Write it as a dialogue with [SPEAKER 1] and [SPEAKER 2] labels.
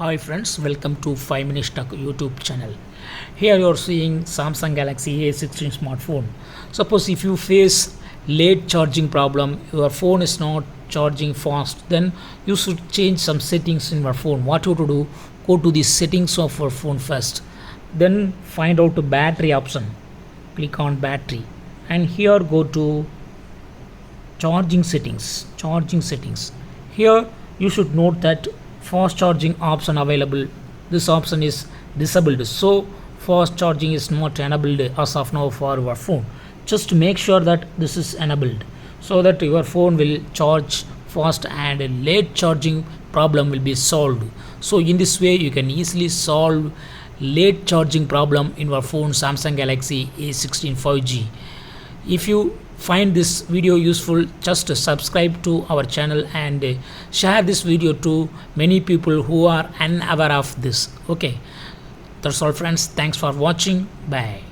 [SPEAKER 1] Hi friends, welcome to 5 Minutes Tech YouTube channel. Here you are seeing Samsung Galaxy A16 smartphone. Suppose if you face late charging problem, your phone is not charging fast, then you should change some settings in your phone. What you to do? Go to the settings of your phone first. Then find out the battery option. Click on battery and here go to charging settings. Here you should note that fast charging option available, this option is disabled, so fast charging is not enabled as of now for your phone. Just make sure that this is enabled so that your phone will charge fast and a late charging problem will be solved. So in this way you can easily solve late charging problem in your phone Samsung Galaxy A16 5G. If you find this video useful, just subscribe to our channel and share this video to many people who are unaware of this. Okay, that's all friends, thanks for watching, bye.